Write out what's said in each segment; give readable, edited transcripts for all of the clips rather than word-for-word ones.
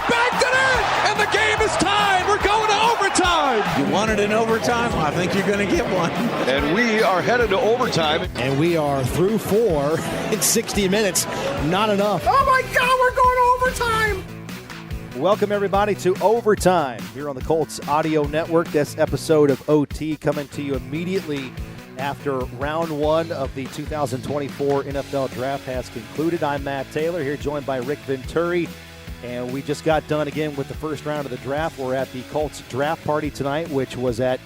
banked it in, and the game is tied. We're going to overtime. You wanted an overtime? I think you're going to get one. And we are headed to overtime. And we are through 4 in 60 minutes. Not enough. Oh, my God, we're going to overtime. Welcome, everybody, to Overtime here on the Colts Audio Network. This episode of OT coming to you immediately after round 1 of the 2024 NFL Draft has concluded. I'm Matt Taylor here, joined by Rick Venturi. And we just got done again with the first round of the draft. We're at the Colts draft party tonight, which was at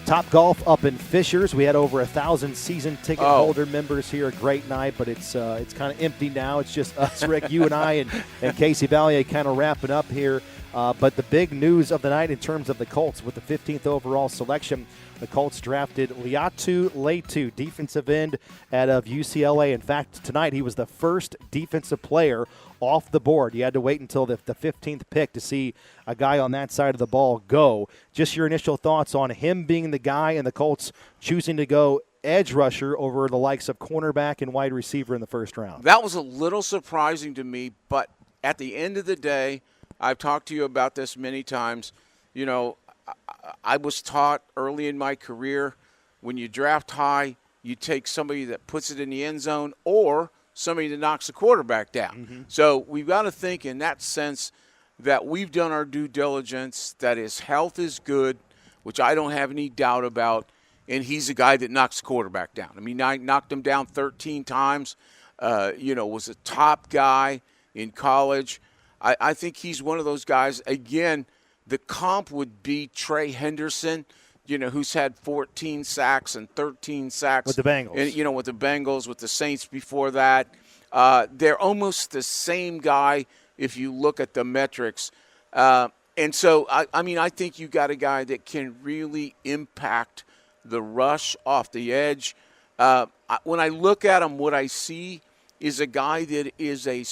Top Golf up in Fishers. We had over 1,000 season ticket holder members here. A great night, but it's kind of empty now. It's just us, Rick, you and I, and Casey Valier kind of wrapping up here. But the big news of the night in terms of the Colts, with the 15th overall selection, the Colts drafted Laiatu Latu, defensive end out of UCLA. In fact, tonight he was the first defensive player off the board. You had to wait until the 15th pick to see a guy on that side of the ball go. Just your initial thoughts on him being the guy and the Colts choosing to go edge rusher over the likes of cornerback and wide receiver in the first round. That was a little surprising to me, but at the end of the day, I've talked to you about this many times. You know, I was taught early in my career, when you draft high, you take somebody that puts it in the end zone or somebody that knocks the quarterback down. Mm-hmm. So we've got to think in that sense that we've done our due diligence, that his health is good, which I don't have any doubt about, and he's a guy that knocks the quarterback down. I mean, I knocked him down 13 times, was a top guy in college. I think he's one of those guys. Again, the comp would be Trey Henderson, who's had 14 sacks and 13 sacks. With the Bengals. And, with the Bengals, with the Saints before that. They're almost the same guy if you look at the metrics. And so, I think you got a guy that can really impact the rush off the edge. When I look at him, what I see is a guy that is a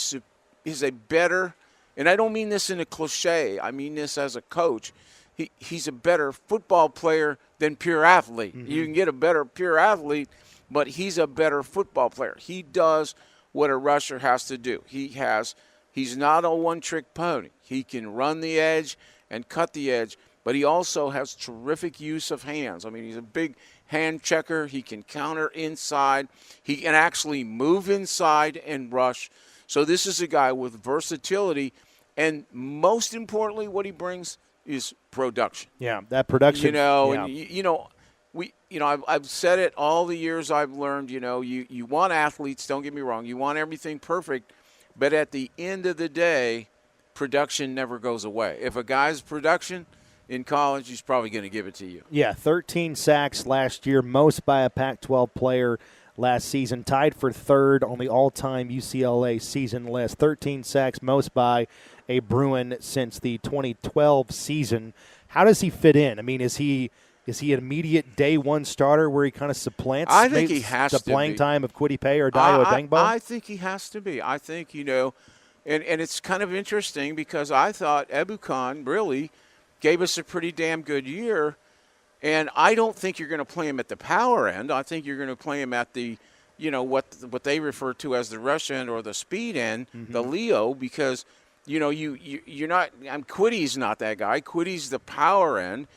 better – and I don't mean this in a cliche. I mean this as a coach. He's a better football player than pure athlete. Mm-hmm. You can get a better pure athlete, but he's a better football player. He does what a rusher has to do. He's not a one-trick pony. He can run the edge and cut the edge, but he also has terrific use of hands. I mean, he's a big hand checker. He can counter inside. He can actually move inside and rush. So this is a guy with versatility, and most importantly, what he brings is production. Yeah, that production. I've said it all the years I've learned. You want athletes. Don't get me wrong. You want everything perfect, but at the end of the day, production never goes away. If a guy's production in college, he's probably going to give it to you. Yeah, 13 sacks last year, most by a Pac-12 player last season, tied for third on the all-time UCLA season list. 13 sacks, most by a Bruin since the 2012 season. How does he fit in? I mean, is he an immediate day one starter where he kind of supplants I think he has the to playing be. time of Kwity Paye or Dio Adengbo? I think he has to be. I think, and it's kind of interesting because I thought Ebukam really gave us a pretty damn good year. And I don't think you're going to play him at the power end. I think you're going to play him at the, what they refer to as the rush end or the speed end, mm-hmm. the Leo, because, you're not – Quity's not that guy. Quity's the power end,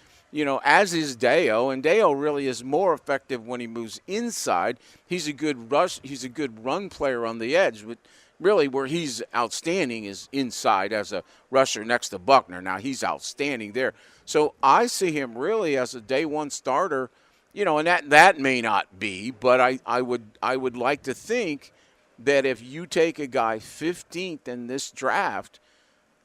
as is Deo. And Deo really is more effective when he moves inside. He's a good run player on the edge. But really where he's outstanding is inside as a rusher next to Buckner. Now, he's outstanding there. So I see him really as a day one starter, and that may not be, but I would like to think that if you take a guy 15th in this draft,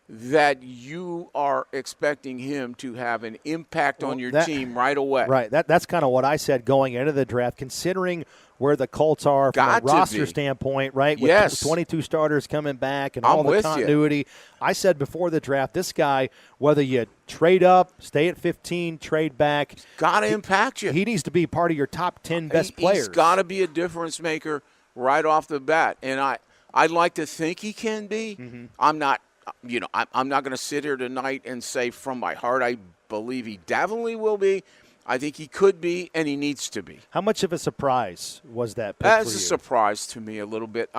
that you are expecting him to have an impact on your team right away. Right. That's kind of what I said going into the draft, considering where the Colts are from a roster standpoint, right? With yes. 22 starters coming back and all the continuity. You. I said before the draft, this guy, whether you trade up, stay at 15, trade back. Got to impact you. He needs to be part of your top 10 best players. He's got to be a difference maker right off the bat. And I'd like to think he can be. Mm-hmm. I'm not going to sit here tonight and say from my heart I believe he definitely will be. I think he could be, and he needs to be. How much of a surprise was that pick for you? That's a surprise to me a little bit.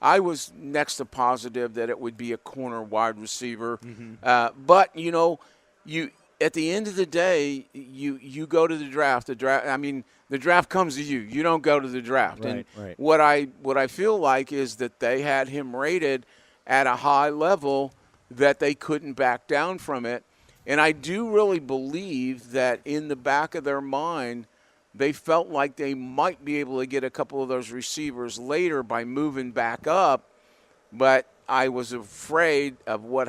I was next to positive that it would be a corner wide receiver. But, you at the end of the day, you go to the draft. The draft comes to you. You don't go to the draft. Right, and right. what I feel like is that they had him rated at a high level that they couldn't back down from it. And I do really believe that in the back of their mind, they felt like they might be able to get a couple of those receivers later by moving back up. But I was afraid of what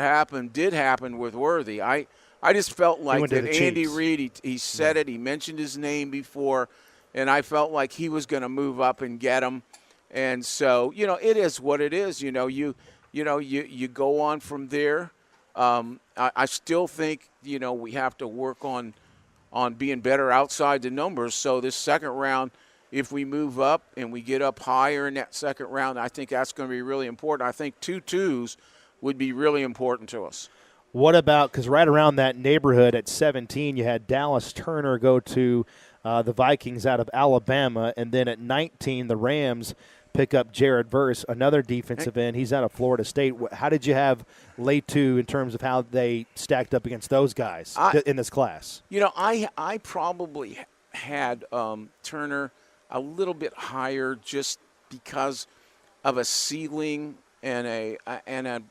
did happen with Worthy. I just felt like that Andy Reid, he said it, he mentioned his name before, and I felt like he was going to move up and get him. And so, it is what it is. You go on from there. I still think, we have to work on being better outside the numbers. So this second round, if we move up and we get up higher in that second round, I think that's going to be really important. I think 2 2s would be really important to us. What about, because right around that neighborhood at 17, you had Dallas Turner go to the Vikings out of Alabama, and then at 19, the Rams pick up Jared Verse, another defensive end. He's out of Florida State. How did you have Laiatu in terms of how they stacked up against those guys in this class? I probably had Turner a little bit higher just because of a ceiling and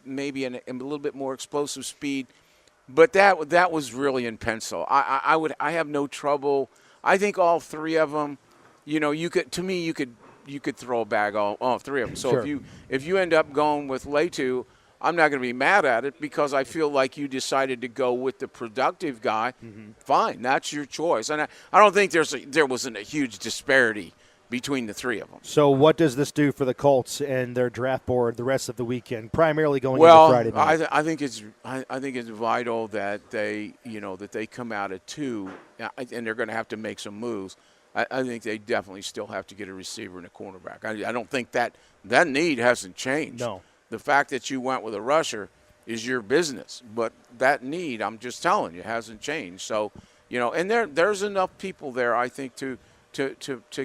maybe a little bit more explosive speed, but that was really in pencil. I have no trouble. I think all 3 of them. You could throw a bag all 3 of them. So sure. if you end up going with Laiatu, I'm not going to be mad at it because I feel like you decided to go with the productive guy. Fine, that's your choice. And I don't think there wasn't a huge disparity between the 3 of them. So what does this do for the Colts and their draft board the rest of the weekend, primarily going into Friday night? I think it's vital that they come out at 2, and they're going to have to make some moves. I think they definitely still have to get a receiver and a cornerback. I don't think that need hasn't changed. No. The fact that you went with a rusher is your business, but that need, I'm just telling you, hasn't changed. So, and there's enough people there, I think, to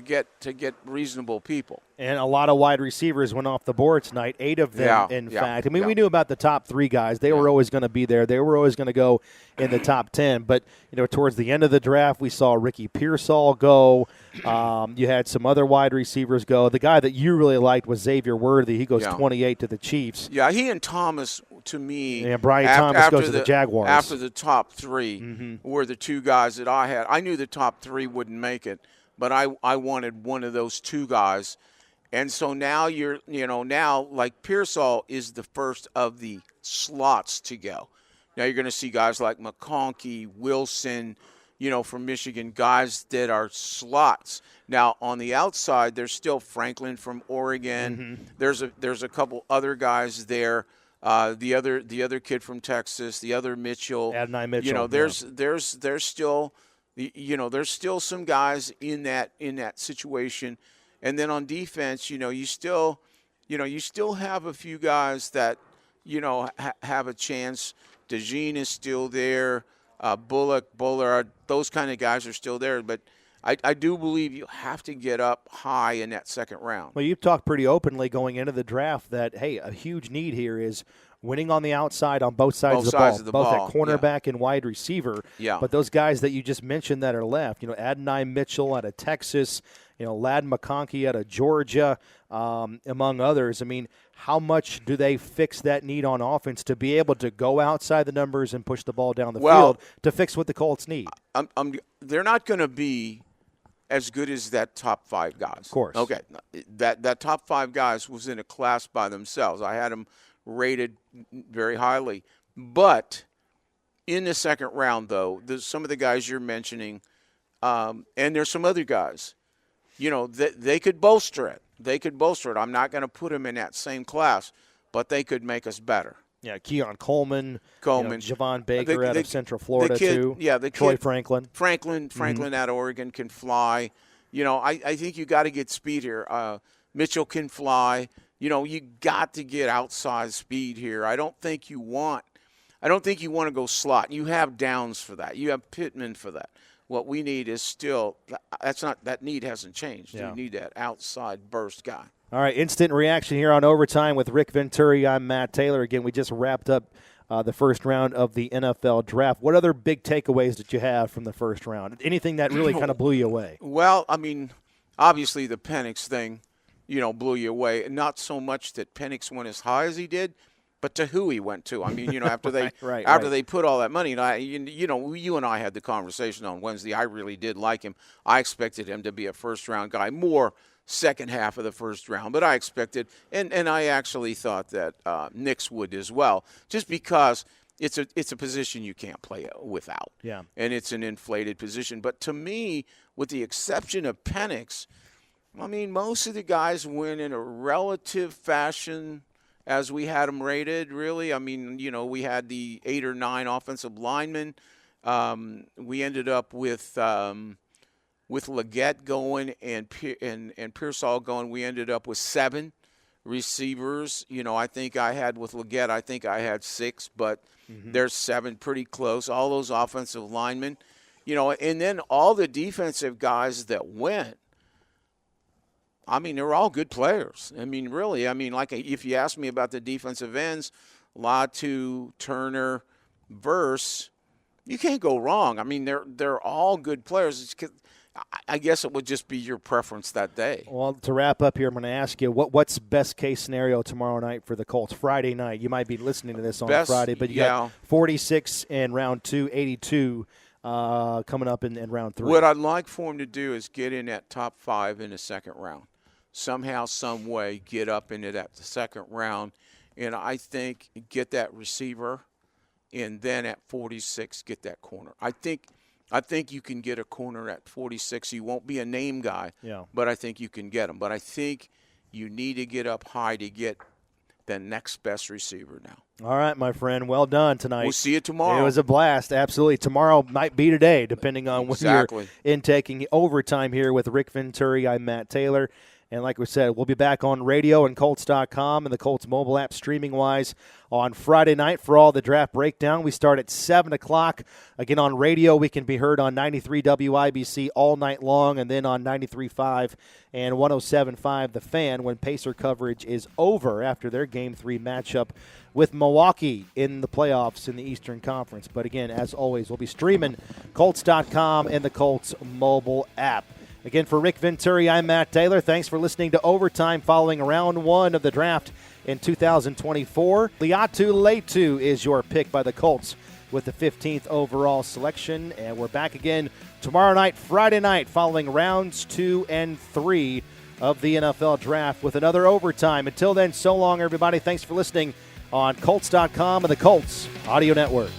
get reasonable people. And a lot of wide receivers went off the board tonight, 8 of them, in fact. We knew about the top 3 guys. They were always going to be there. They were always going to go in the top 10. But, towards the end of the draft, we saw Ricky Pearsall go. You had some other wide receivers go. The guy that you really liked was Xavier Worthy. He goes 28 to the Chiefs. Yeah, he and Thomas, to me. Yeah, Brian Thomas goes to the Jaguars. After the top 3 were the 2 guys that I had. I knew the top 3 wouldn't make it, but I wanted one of those 2 guys. And so now like Pearsall is the first of the slots to go. Now you're going to see guys like McConkey, Wilson, from Michigan, guys that are slots. Now on the outside, there's still Franklin from Oregon. There's a couple other guys there. The other kid from Texas, the other Mitchell. Adonai Mitchell. There's still there's still some guys in that situation. And then on defense, you still have a few guys that, have a chance. DeJean is still there. Bullock, Bullard, those kind of guys are still there. But I do believe you have to get up high in that second round. Well, you've talked pretty openly going into the draft that, hey, a huge need here is winning on the outside on both sides of the ball, both at cornerback and wide receiver. Yeah. But those guys that you just mentioned that are left, Adonai Mitchell out of Texas, Ladd McConkey out of Georgia, among others. I mean, how much do they fix that need on offense to be able to go outside the numbers and push the ball down the field to fix what the Colts need? They're not going to be as good as that top 5 guys. Of course. Okay. That top 5 guys was in a class by themselves. I had them rated very highly. But in the second round, though, there's some of the guys you're mentioning, and there's some other guys, they could bolster it. I'm not going to put them in that same class, but they could make us better. Yeah, Keon Coleman, Javon Baker out of Central Florida, too. Yeah, Troy Franklin. Franklin out of Oregon can fly. I think you got to get speed here. Mitchell can fly. You got to get outside speed here. I don't think you want to go slot. You have Downs for that. You have Pittman for that. What we need is still that need hasn't changed. Yeah. You need that outside burst guy. All right, instant reaction here on Overtime with Rick Venturi. I'm Matt Taylor. Again, we just wrapped up the first round of the NFL draft. What other big takeaways did you have from the first round? Anything that really kind of blew you away? Well, I mean, obviously the Penix thing, blew you away. Not so much that Penix went as high as he did, but to who he went to. I mean, after they they put all that money, and you and I had the conversation on Wednesday. I really did like him. I expected him to be a first-round guy, more second half of the first round, but I expected, and I actually thought that Knicks would as well, just because it's a position you can't play without. Yeah, and it's an inflated position. But to me, with the exception of Penix, I mean, most of the guys went in a relative fashion as we had them rated, really. I mean, we had the 8 or 9 offensive linemen. We ended up with Leggett going and Pearsall going. We ended up with 7 receivers. I think I had with Leggett, I think I had 6, but there's 7 pretty close. All those offensive linemen, and then all the defensive guys that went, I mean, they're all good players. I mean, really. I mean, like if you ask me about the defensive ends, Latu, Turner, Verse, you can't go wrong. I mean, they're all good players. I guess it would just be your preference that day. Well, to wrap up here, I'm going to ask you, what's best case scenario tomorrow night for the Colts? Friday night. You might be listening to this on Friday, but you got 46 in round 2, 82 coming up in round 3. What I'd like for him to do is get in that top 5 in the second round. Somehow, some way, get up into that second round, and I think get that receiver, and then at 46, get that corner. I think you can get a corner at 46. He won't be a name guy, but I think you can get him. But I think you need to get up high to get the next best receiver now. All right, my friend. Well done tonight. We'll see you tomorrow. It was a blast. Absolutely. Tomorrow might be today, depending on when you're intaking Overtime here with Rick Venturi. I'm Matt Taylor. And like we said, we'll be back on radio and Colts.com and the Colts mobile app streaming-wise on Friday night for all the draft breakdown. We start at 7 o'clock. Again, on radio, we can be heard on 93 WIBC all night long, and then on 93.5 and 107.5 The Fan when Pacer coverage is over after their Game 3 matchup with Milwaukee in the playoffs in the Eastern Conference. But again, as always, we'll be streaming Colts.com and the Colts mobile app. Again, for Rick Venturi, I'm Matt Taylor. Thanks for listening to Overtime following round 1 of the draft in 2024. Laiatu Latu is your pick by the Colts with the 15th overall selection. And we're back again tomorrow night, Friday night, following rounds 2 and 3 of the NFL draft with another Overtime. Until then, so long, everybody. Thanks for listening on Colts.com and the Colts Audio Network.